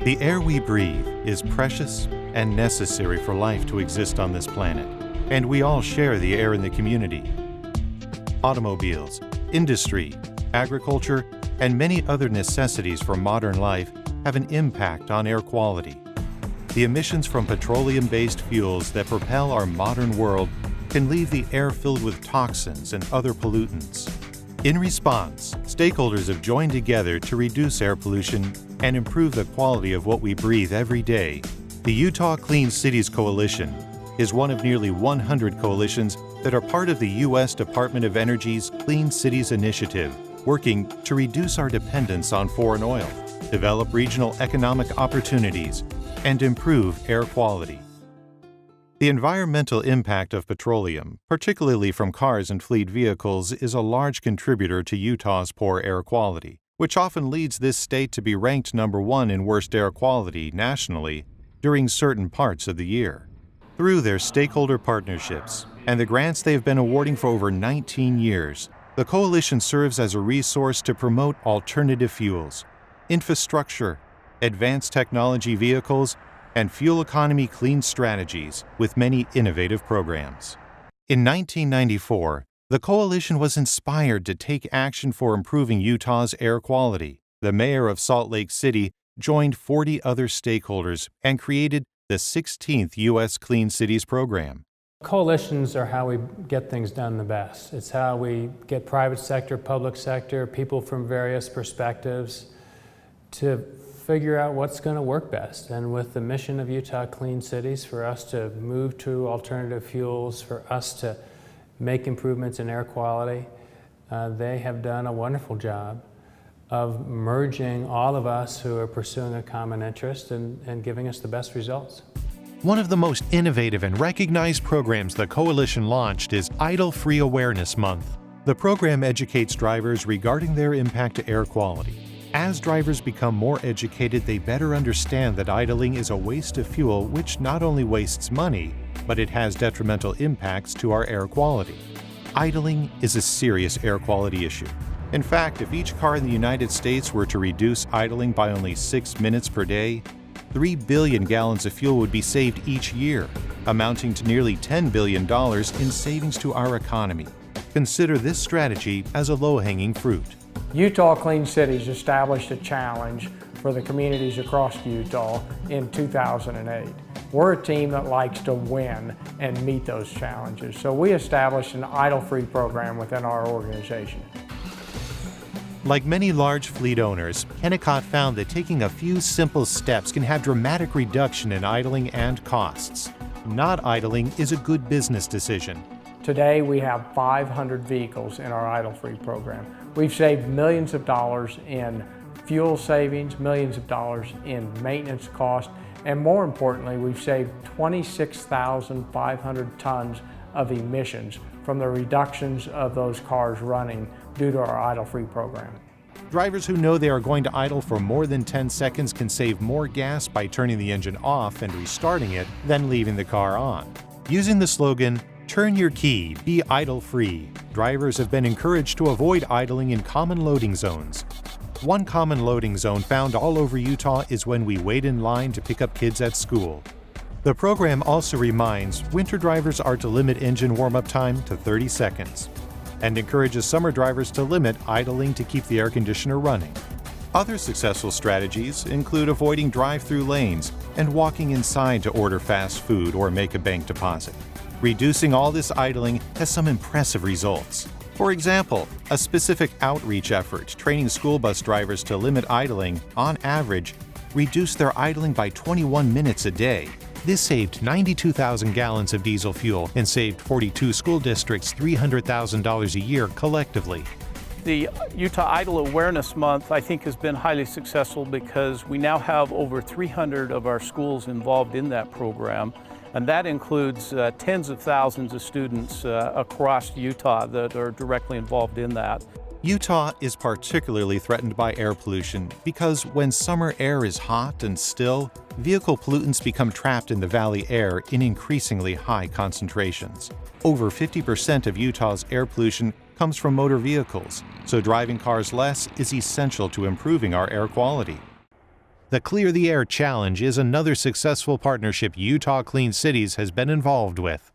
The air we breathe is precious and necessary for life to exist on this planet, and we all share the air in the community. Automobiles, industry, agriculture, and many other necessities for modern life have an impact on air quality. The emissions from petroleum-based fuels that propel our modern world can leave the air filled with toxins and other pollutants. In response, stakeholders have joined together to reduce air pollution and improve the quality of what we breathe every day. The Utah Clean Cities Coalition is one of nearly 100 coalitions that are part of the U.S. Department of Energy's Clean Cities Initiative, working to reduce our dependence on foreign oil, develop regional economic opportunities, and improve air quality. The environmental impact of petroleum, particularly from cars and fleet vehicles, is a large contributor to Utah's poor air quality, which often leads this state to be ranked #1 in worst air quality nationally during certain parts of the year. Through their stakeholder partnerships and the grants they have been awarding for over 19 years, the coalition serves as a resource to promote alternative fuels, infrastructure, advanced technology vehicles, and fuel economy clean strategies with many innovative programs. In 1994, the coalition was inspired to take action for improving Utah's air quality. The mayor of Salt Lake City joined 40 other stakeholders and created the 16th U.S. Clean Cities program. Coalitions are how we get things done the best. It's how we get private sector, public sector, people from various perspectives to figure out what's going to work best. And with the mission of Utah Clean Cities, for us to move to alternative fuels, for us to make improvements in air quality, they have done a wonderful job of merging all of us who are pursuing a common interest and giving us the best results. One of the most innovative and recognized programs the coalition launched is Idle-Free Awareness Month. The program educates drivers regarding their impact to air quality. As drivers become more educated, they better understand that idling is a waste of fuel which not only wastes money, but it has detrimental impacts to our air quality. Idling is a serious air quality issue. In fact, if each car in the United States were to reduce idling by only 6 minutes per day, 3 billion gallons of fuel would be saved each year, amounting to nearly $10 billion in savings to our economy. Consider this strategy as a low-hanging fruit. Utah Clean Cities established a challenge for the communities across Utah in 2008. We're a team that likes to win and meet those challenges, so we established an idle-free program within our organization. Like many large fleet owners, Kennecott found that taking a few simple steps can have dramatic reduction in idling and costs. Not idling is a good business decision. Today we have 500 vehicles in our idle-free program. We've saved millions of dollars in fuel savings, millions of dollars in maintenance costs, and more importantly, we've saved 26,500 tons of emissions from the reductions of those cars running due to our idle-free program. Drivers who know they are going to idle for more than 10 seconds can save more gas by turning the engine off and restarting it than leaving the car on. Using the slogan, "Turn your key, be idle-free," drivers have been encouraged to avoid idling in common loading zones. One common loading zone found all over Utah is when we wait in line to pick up kids at school. The program also reminds winter drivers are to limit engine warm-up time to 30 seconds and encourages summer drivers to limit idling to keep the air conditioner running. Other successful strategies include avoiding drive-through lanes and walking inside to order fast food or make a bank deposit. Reducing all this idling has some impressive results. For example, a specific outreach effort training school bus drivers to limit idling, on average, reduced their idling by 21 minutes a day. This saved 92,000 gallons of diesel fuel and saved 42 school districts $300,000 a year collectively. The Utah Idle Awareness Month, I think, has been highly successful because we now have over 300 of our schools involved in that program. And that includes tens of thousands of students across Utah that are directly involved in that. Utah is particularly threatened by air pollution because when summer air is hot and still, vehicle pollutants become trapped in the valley air in increasingly high concentrations. Over 50% of Utah's air pollution comes from motor vehicles, so driving cars less is essential to improving our air quality. The Clear the Air Challenge is another successful partnership Utah Clean Cities has been involved with.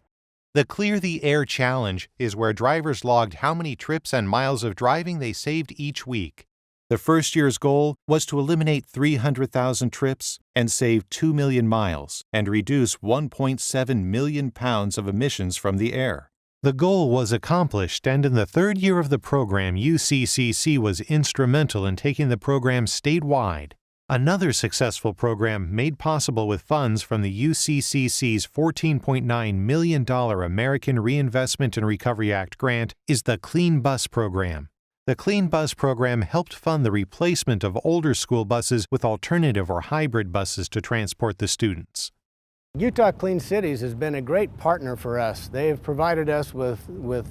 The Clear the Air Challenge is where drivers logged how many trips and miles of driving they saved each week. The first year's goal was to eliminate 300,000 trips and save 2 million miles and reduce 1.7 million pounds of emissions from the air. The goal was accomplished, and in the third year of the program, UCCC was instrumental in taking the program statewide. Another successful program made possible with funds from the UCCC's $14.9 million American Reinvestment and Recovery Act grant is the Clean Bus Program. The Clean Bus Program helped fund the replacement of older school buses with alternative or hybrid buses to transport the students. Utah Clean Cities has been a great partner for us. They have provided us with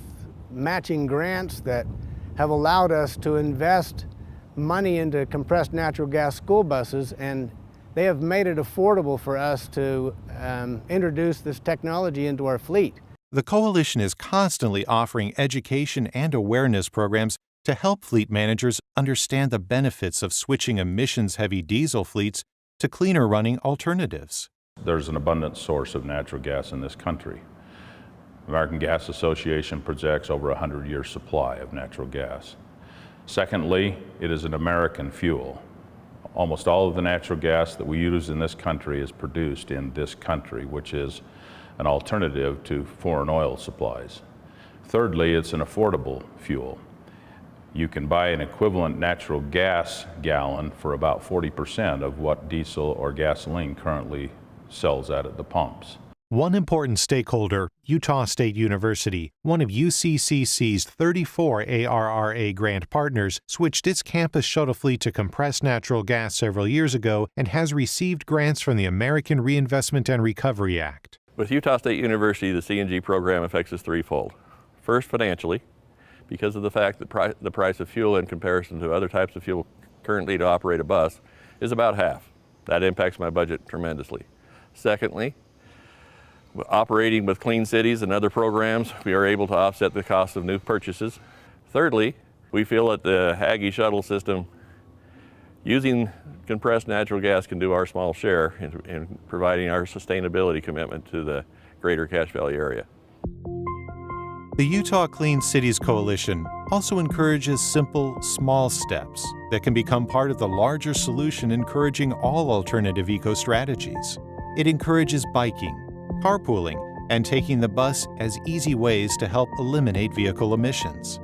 matching grants that have allowed us to invest money into compressed natural gas school buses, and they have made it affordable for us to introduce this technology into our fleet. The coalition is constantly offering education and awareness programs to help fleet managers understand the benefits of switching emissions-heavy diesel fleets to cleaner-running alternatives. There's an abundant source of natural gas in this country. The American Gas Association projects over a 100-year supply of natural gas. Secondly, it is an American fuel. Almost all of the natural gas that we use in this country is produced in this country, which is an alternative to foreign oil supplies. Thirdly, it's an affordable fuel. You can buy an equivalent natural gas gallon for about 40% of what diesel or gasoline currently sells at the pumps. One important stakeholder, Utah State University, one of UCCC's 34 ARRA grant partners, switched its campus shuttle fleet to compressed natural gas several years ago and has received grants from the American Reinvestment and Recovery Act. With Utah State University, the CNG program affects us threefold. First, financially, because of the fact that the price of fuel in comparison to other types of fuel currently to operate a bus is about half. That impacts my budget tremendously. Secondly, operating with Clean Cities and other programs, we are able to offset the cost of new purchases. Thirdly, we feel that the Aggie shuttle system, using compressed natural gas, can do our small share in providing our sustainability commitment to the greater Cache Valley area. The Utah Clean Cities Coalition also encourages simple, small steps that can become part of the larger solution encouraging all alternative eco-strategies. It encourages biking, carpooling, and taking the bus as easy ways to help eliminate vehicle emissions.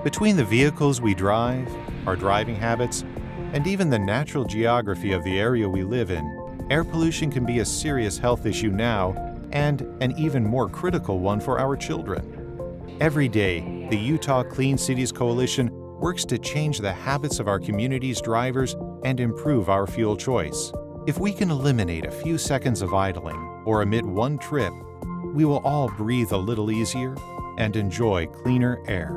Between the vehicles we drive, our driving habits, and even the natural geography of the area we live in, air pollution can be a serious health issue now and an even more critical one for our children. Every day, the Utah Clean Cities Coalition works to change the habits of our community's drivers and improve our fuel choice. If we can eliminate a few seconds of idling or omit one trip, we will all breathe a little easier and enjoy cleaner air.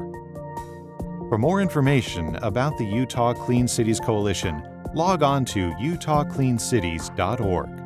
For more information about the Utah Clean Cities Coalition, log on to utahcleancities.org.